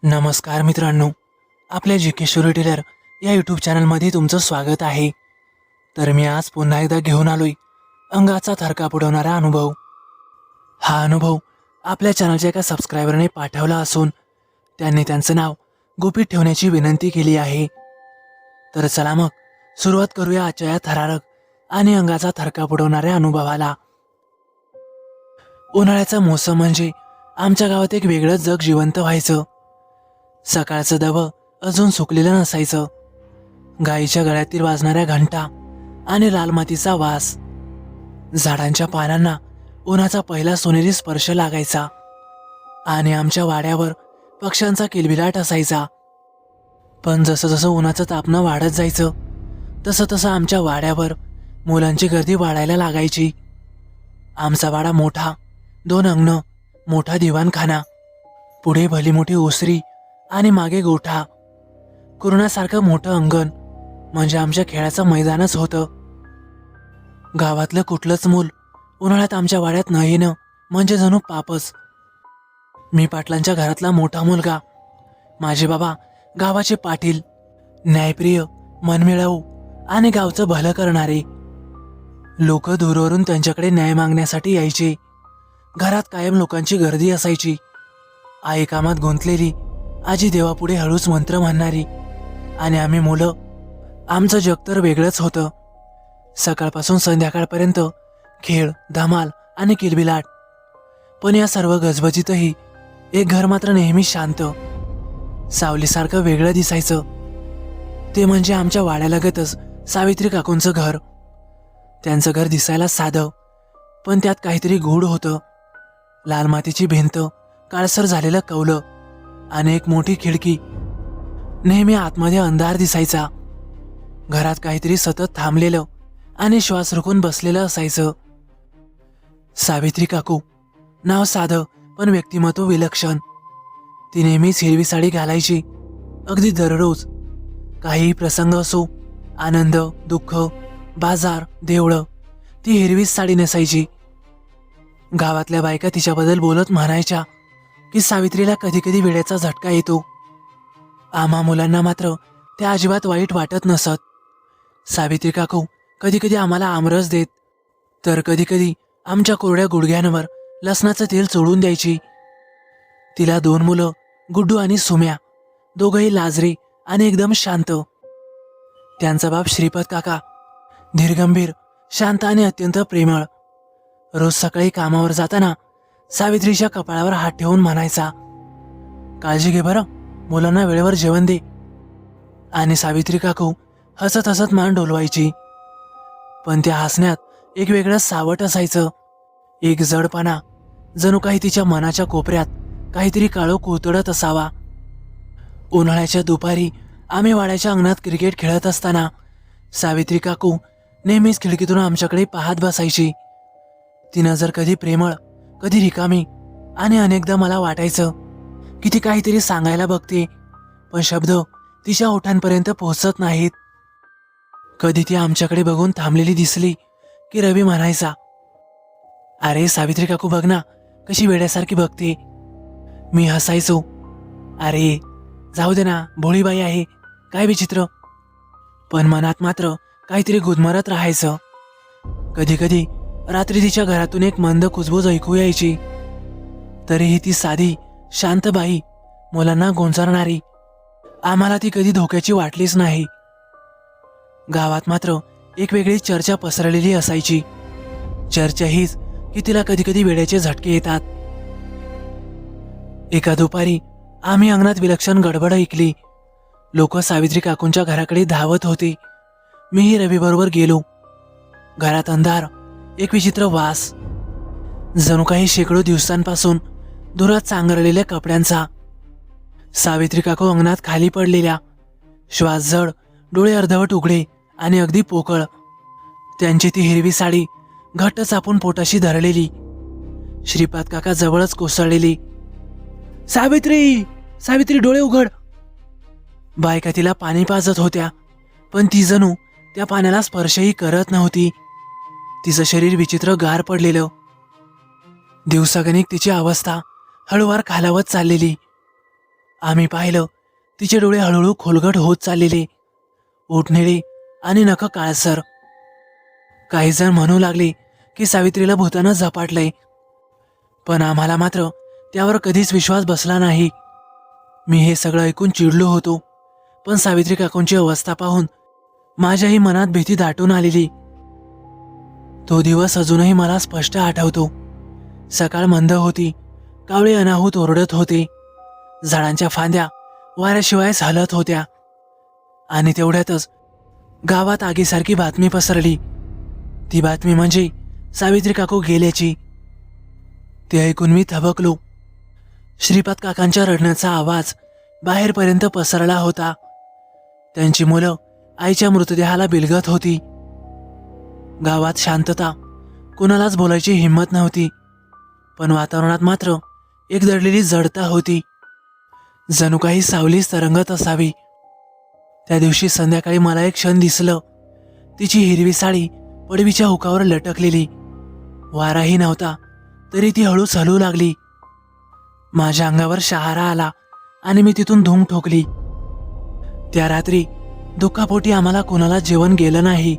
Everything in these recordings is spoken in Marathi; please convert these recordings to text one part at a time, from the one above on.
नमस्कार मित्रांनो, आपल्या जी के स्टोरी टेलर या यूट्यूब चॅनलमध्ये तुमचं स्वागत आहे. तर मी आज पुन्हा एकदा घेऊन आलोय अंगाचा थरकाप उडवणारा अनुभव. हा अनुभव आपल्या चॅनलच्या एका सबस्क्रायबरने पाठवला असून त्यांनी त्यांचं नाव गुपित ठेवण्याची विनंती केली आहे. तर चला मग सुरुवात करूया आजच्या या थरारक आणि अंगाचा थरकाप उडवणाऱ्या अनुभवाला. उन्हाळ्याचा मोसम म्हणजे आमच्या गावात एक वेगळंच जग जिवंत व्हायचं. सकाळचं दव अजून सुकलेलं नसायचं. गाईच्या गळ्यातील वाजणाऱ्या घंटा आणि लाल मातीचा वास, झाडांच्या पानांना उन्हाचा पहिला सोनेरी स्पर्श लागायचा आणि आमच्या वाड्यावर पक्ष्यांचा किलबिलाट असायचा. पण जसं जसं उन्हाचं तापणं वाढत जायचं तसं तसं आमच्या वाड्यावर मुलांची गर्दी वाढायला लागायची. आमचा वाडा मोठा, 2 अंगणं, मोठा दिवाणखाना, पुढे भली मोठी ओसरी आणि मागे गोठा. कुरणासारखं मोठं अंगण म्हणजे आमच्या खेळाचं मैदानच होतं. गावातलं कुठलंच मूल उन्हाळ्यात आमच्या वाड्यात न येणं म्हणजे जणू पापच. मी पाटलांच्या घरातला मोठा मुलगा. माझे बाबा गावाचे पाटील, न्यायप्रिय, मनमिळाऊ आणि गावचं भलं करणारे. लोक दूरवरून त्यांच्याकडे न्याय मागण्यासाठी यायचे. घरात कायम लोकांची गर्दी असायची. आई कामात गुंतलेली, आजी देवापुढे हळूच मंत्र म्हणणारी आणि आम्ही मुलं, आमचं जग तर वेगळंच होतं. सकाळपासून संध्याकाळपर्यंत खेळ, धमाल आणि किलबिलाट. पण या सर्व गजबजीतही एक घर मात्र नेहमी शांत, सावलीसारखं वेगळं दिसायचं. ते म्हणजे आमच्या वाड्यालगतच सावित्री काकूंचं घर. त्यांचं घर दिसायला साधं, पण त्यात काहीतरी गूढ होतं. लाल मातीची भिंत, काळसर झालेलं कौलं आणि एक मोठी खिडकी. नेहमी आतमध्ये अंधार दिसायचा. घरात काहीतरी सतत थांबलेलं आणि श्वास रोखून बसलेलं असायचं. सावित्री काकू, नाव साधं पण व्यक्तिमत्व विलक्षण. ती नेहमीच हिरवी साडी घालायची, अगदी दररोज. काहीही प्रसंग असो, आनंद, दुःख, बाजार, देवळं, ती हिरवीच साडी नेसायची. गावातल्या बायका तिच्याबद्दल बोलत म्हणायच्या की सावित्रीला कधी कधी वेड्याचा झटका येतो. आम्हा मुलांना मात्र ते अजिबात वाईट वाटत नसत. सावित्री काकू कधी कधी आम्हाला आमरस देत, तर कधी कधी आमच्या कोरड्या गुडघ्यांवर लसणाचं तेल चोळून द्यायची. तिला 2 मुलं, गुड्डू आणि सुम्या, दोघंही लाजरे आणि एकदम शांत. त्यांचा बाप श्रीपत काका धीरगंभीर, शांत आणि अत्यंत प्रेमळ. रोज सकाळी कामावर जाताना सावित्रीच्या कपाळावर हात ठेवून म्हणायचा, काळजी घे बरं, मुलांना वेळेवर जेवण दे. आणि सावित्री काकू हसत हसत मान डोलवायची. पण त्या हसण्यात एक वेगळं सावट असायचं, एक जडपणा, जणू काही तिच्या मनाच्या कोपऱ्यात काहीतरी काळोख कुळतडत असावा. उन्हाळ्याच्या दुपारी आम्ही वाड्याच्या अंगणात क्रिकेट खेळत असताना सावित्री काकू नेहमीच खिडकीतून आमच्याकडे पाहत बसायची. ती नजर कधी प्रेमळ, कधी रिकामी, आणि अनेकदा मला वाटायचं की ती काहीतरी सांगायला बघते, पण शब्द तिच्या ओठांपर्यंत पोहोचत नाहीत. कधी ती आमच्याकडे बघून थांबलेली दिसली की रवी म्हणायचा, अरे सावित्री काकू बघ ना, कशी वेड्यासारखी बघते. मी हसायचो, अरे जाऊ दे ना, भोळी बाई आहे, काय विचित्र. पण मनात मात्र काहीतरी गुदमरत राहायचं. कधी कधी रात्री तिच्या घरातून एक मंद कुजबूज ऐकू यायची. तरीही ती साधी, शांत बाई, मुलांना गोंजारणारी, आम्हाला ती कधी धोक्याची वाटलीच नाही. गावात मात्र एक वेगळी चर्चा पसरलेली असायची. चर्चा हीच की तिला कधी कधी वेड्याचे झटके येतात. एका दुपारी आम्ही अंगणात विलक्षण गडबड ऐकली. लोक सावित्री काकूंच्या घराकडे धावत होते. मीही रवीबरोबर गेलो. घरात अंधार, एक विचित्र वास, जणू काही शेकडो दिवसांपासून धुरात चांगरलेल्या कपड्यांचा. सावित्री काकू अंगणात खाली पडलेल्या, श्वास जड, डोळे अर्धवट उघडे आणि अगदी पोकळ. त्यांची ती हिरवी साडी घट्ट चापून पोटाशी धरलेली, श्रीपाद काका जवळच कोसळलेली. सावित्री, सावित्री डोळे उघड. बायका तिला पाणी पाजत होत्या, पण ती जणू त्या पाण्याला स्पर्शही करत नव्हती. तिचं शरीर विचित्र गार पडलेलं. दिवसागणिक तिची अवस्था हळूवार खालावत चाललेली. आम्ही पाहिलं तिचे डोळे हळूहळू खोलगट होत चाललेले, ओठ निळे आणि नख काळसर. काही जण म्हणू लागले की सावित्रीला भूतानं झपाटलंय, पण आम्हाला मात्र त्यावर कधीच विश्वास बसला नाही. मी हे सगळं ऐकून चिडलो होतो, पण सावित्री काकूंची अवस्था पाहून माझ्याही मनात भीती दाटून आलेली. तो दिवस अजूनही मला स्पष्ट आठवतो. सकाळ मंद होती, कावळे अनाहूत ओरडत होते, झाडांच्या फांद्या वाऱ्याशिवाय हलत होत्या आणि तेवढ्यातच गावात आगीसारखी बातमी पसरली. ती बातमी म्हणजे सावित्री काकू गेल्याची. ते ऐकून मी थबकलो. श्रीपाद काकांच्या रडण्याचा आवाज बाहेरपर्यंत पसरला होता. त्यांची मुलं आईच्या मृतदेहाला बिलगत होती. गावात शांतता, कुणालाच बोलायची हिंमत नव्हती, पण वातावरणात मात्र एक दडलेली जडता होती, जणू काही सावलीच तरंगत असावी. त्या दिवशी संध्याकाळी मला एक क्षण दिसलं. तिची हिरवी साडी पडवीच्या हुकावर लटकलेली. वाराही नव्हता, तरी ती हळूच हलू लागली. माझ्या अंगावर शहारा आला आणि मी तिथून धूम ठोकली. त्या रात्री दुःखापोटी आम्हाला कोणाला जेवण गेलं नाही.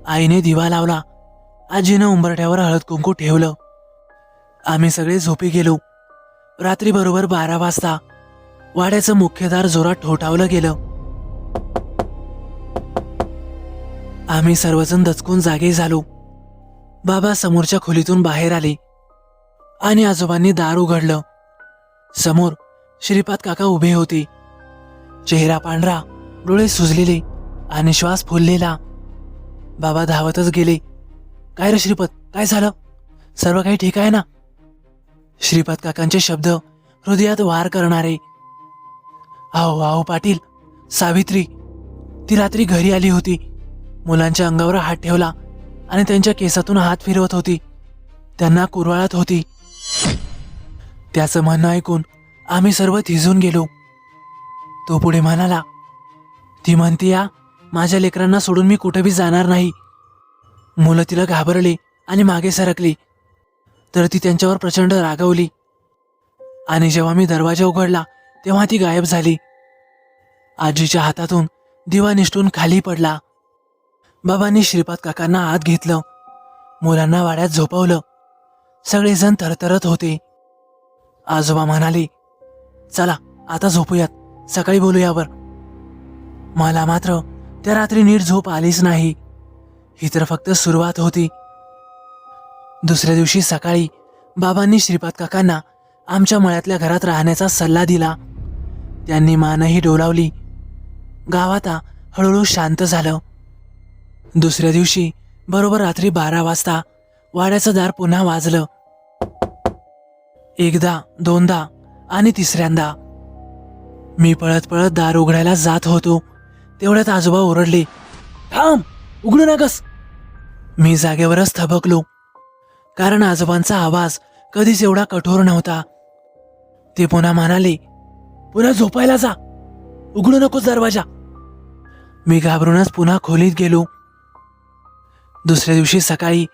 आईने दिवा लावला, आजीनं उंबरठ्यावर हळद कुंकू ठेवलं. आम्ही सगळे झोपी गेलो. रात्री बरोबर 12 वाजता वाड्याचं मुख्य दार जोरात ठोठावलं गेलं. आम्ही सर्वजण दचकून जागे झालो. बाबा समोरच्या खोलीतून बाहेर आले आणि आजोबांनी दार उघडलं. समोर श्रीपाद काका उभे होते. चेहरा पांढरा, डोळे सुजलेले आणि श्वास फुललेला. बाबा धावतच गेले. काय रे श्रीपाद, काय झालं? सर्व काही ठीक आहे ना? श्रीपाद काकांचे शब्द हृदयात वार करणारे. आहो आहो पाटील, सावित्री ती रात्री घरी आली होती. मुलांच्या अंगावर हात ठेवला आणि त्यांच्या केसातून हात फिरवत होती. त्यांना कुरवाळत होती. त्याचं म्हणणं ऐकून आम्ही सर्व थिजून गेलो. तो पुढे म्हणाला, ती म्हणती या माझ्या लेकरांना सोडून मी कुठे बी जाणार नाही. मुलं तिला घाबरली आणि मागे सरकली, तर ती त्यांच्यावर प्रचंड रागावली आणि जेव्हा मी दरवाजा उघडला तेव्हा ती गायब झाली. आजीच्या हातातून दिवा निसटून खाली पडला. बाबांनी श्रीपाद काकांना आत घेतलं, मुलांना वाड्यात झोपवलं. सगळेजण थरथरत होते. आजोबा म्हणाले, चला आता झोपूयात, सकाळी बोलू यावर. मला मात्र त्या रात्री नीट झोप आलीच नाही. ही तर फक्त सुरुवात होती. दुसऱ्या दिवशी सकाळी बाबांनी श्रीपाद काकांना आमच्या मळ्यातल्या घरात राहण्याचा सल्ला दिला. त्यांनी मानही डोलावली. गावात हळूहळू शांत झालं. दुसऱ्या दिवशी बरोबर रात्री 12 वाजता वाड्याचं दार पुन्हा वाजलं. एकदा, दोनदा आणि तिसऱ्यांदा. मी पळत पळत दार उघडायला जात होतो. तेवढ्यात आजोबा ओरडले, थांब, उघडू नकस. मी जागेवरच थबकलो, कारण आजोबांचा आवाज कधीच एवढा कठोर नव्हता. ते पुन्हा म्हणाले, पुन्हा झोपायला जा, उघडू नकोस दरवाजा. मी घाबरूनच पुन्हा खोलीत गेलो. दुसऱ्या दिवशी सकाळी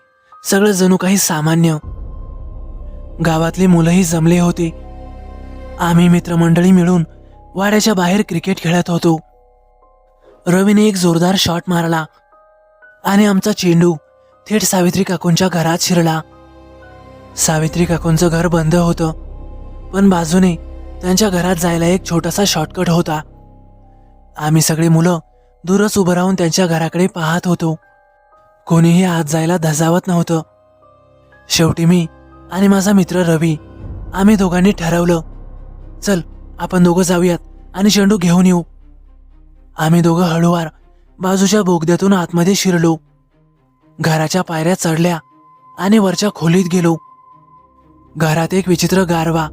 सगळं जणू काही सामान्य. गावातली मुलंही जमले होते. आम्ही मित्रमंडळी मिळून वाड्याच्या बाहेर क्रिकेट खेळत होतो. रवीने एक जोरदार शॉट मारला आणि आमचा चेंडू थेट सावित्री काकूंच्या घरात शिरला. सावित्री काकूंचं घर बंद होतं, पण बाजूने त्यांच्या घरात जायला एक छोटासा शॉर्टकट होता. आम्ही सगळी मुलं दूरच उभं राहून त्यांच्या घराकडे पाहत होतो. कोणीही आत जायला धजावत नव्हतं. शेवटी मी आणि माझा मित्र रवी, आम्ही दोघांनी ठरवलं, चल आपण दोघं जाऊयात आणि चेंडू घेऊन येऊ. आम्ही दोघं हळूवार बाजूच्या बोगद्यातून आतमध्ये शिरलो. घराच्या पायऱ्या चढल्या आणि वरच्या खोलीत गेलो. घरात एक विचित्र गारवा,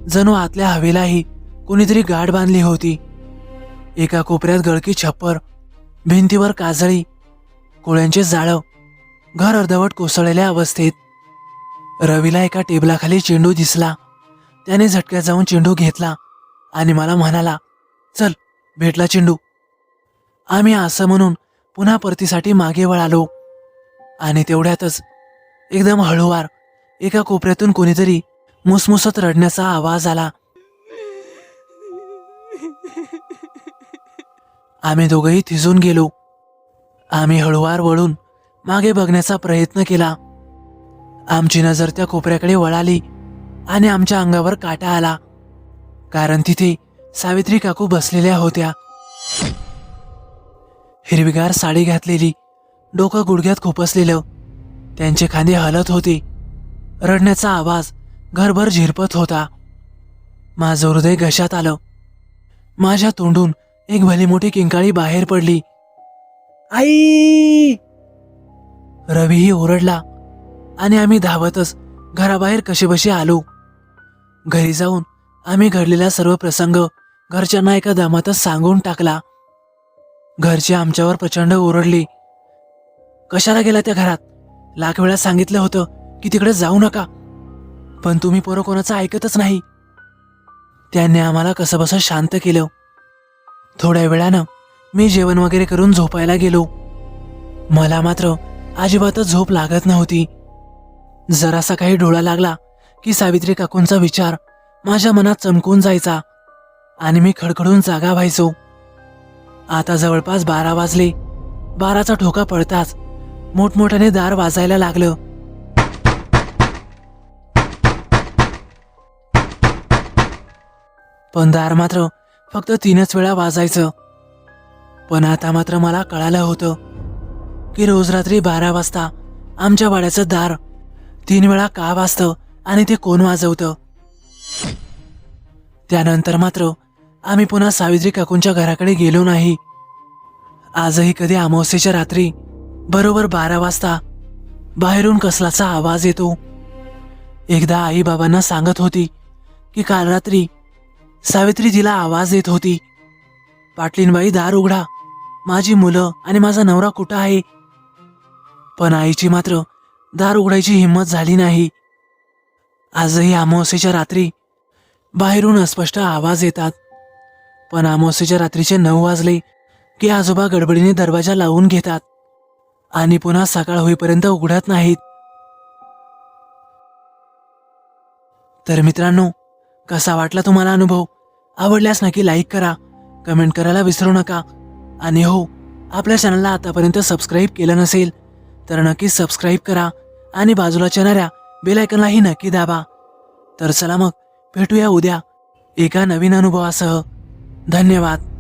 जणू आतल्या हवेलाही कुणीतरी गाठ बांधली होती. एका कोपऱ्यात गळकी छप्पर, भिंतीवर काजळी, कोळ्यांचे जाळं, घर अर्धवट कोसळलेल्या अवस्थेत. रवीला एका टेबलाखाली चेंडू दिसला. त्याने झटक्यात जाऊन चेंडू घेतला आणि मला म्हणाला, चल भेटला चेंडू. आम्ही असं म्हणून पुन्हा परतीसाठी मागे वळालो आणि तेवढ्यातच एकदम हळूवार एका कोपऱ्यातून कोणीतरी मुसमुसत रडण्याचा आवाज आला. आम्ही दोघंही थिजून गेलो. आम्ही हळूवार वळून मागे बघण्याचा प्रयत्न केला. आमची नजर त्या कोपऱ्याकडे वळाली आणि आमच्या अंगावर काटा आला, कारण तिथे सावित्री काकू बसलेल्या होत्या. हिरवीगार साडी घातलेली, डोकं गुडघ्यात खुपसलेलं, त्यांचे खांदे हलत होते. रडण्याचा आवाज घरभर झिरपत होता. माझं हृदय घशात आलं. माझ्या तोंडून एक भली मोठी किंकाळी बाहेर पडली. आई! रवीही ओरडला आणि आम्ही धावतच घराबाहेर कसेबसे आलो. घरी जाऊन आम्ही घडलेला सर्व प्रसंग घरच्यांना एका दमातच सांगून टाकला. घरचे आमच्यावर प्रचंड ओरडले. कशाला गेला त्या घरात? लाख वेळा सांगितलं होतं की तिकडे जाऊ नका, पण तुम्ही पोरं कोणाचं ऐकतच नाही. त्यांनी आम्हाला कसंबसं शांत केलं. थोड्या वेळानं मी जेवण वगैरे करून झोपायला गेलो. मला मात्र अजिबातच झोप लागत नव्हती. जरासा काही डोळा लागला की सावित्री काकूंचा विचार माझ्या मनात चमकून जायचा आणि मी खडखडून जागा व्हायचो. आता जवळपास 12 वाजले. 12चा ठोका पडताच मोठमोठ्याने दार वाजायला लागलं. पण दार मात्र फक्त 3च वेळा वाजायचं. पण आता मात्र मला कळालं होतं की रोज रात्री 12 वाजता आमच्या वाड्याचं दार 3 वेळा का वाजतं आणि ते कोण वाजवतं. त्यानंतर मात्र आम्ही पुन्हा सावित्री काकूंच्या घराकडे गेलो नाही. आजही कधी अमावस्येच्या रात्री बरोबर 12 वाजता बाहेरून कसलाचा आवाज येतो. एकदा आई बाबांना सांगत होती की काल रात्री सावित्री तिला आवाज देत होती, पाटलीनबाई दार उघडा, माझी मुलं आणि माझा नवरा कुठं आहे. पण आईची मात्र दार उघडायची हिंमत झाली नाही. आजही अमावस्येच्या रात्री बाहेरून अस्पष्ट आवाज येतात. पण अमावस्येच्या रात्रीचे 9 वाजले की आजोबा गडबडीने दरवाजा लावून घेतात आणि पुन्हा सकाळ होईपर्यंत उघडत नाहीत. तर मित्रांनो, कसा वाटला तुम्हाला अनुभव? आवडल्यास नक्की लाईक करा, कमेंट करायला विसरू नका. आणि हो, आपल्या चॅनलला आतापर्यंत सबस्क्राईब केलं नसेल तर नक्की सबस्क्राईब करा आणि बाजूला येणाऱ्या बेल आयकॉनलाही नक्की दाबा. तर चला मग भेटूया उद्या एका नवीन अनुभवासह. धन्यवाद.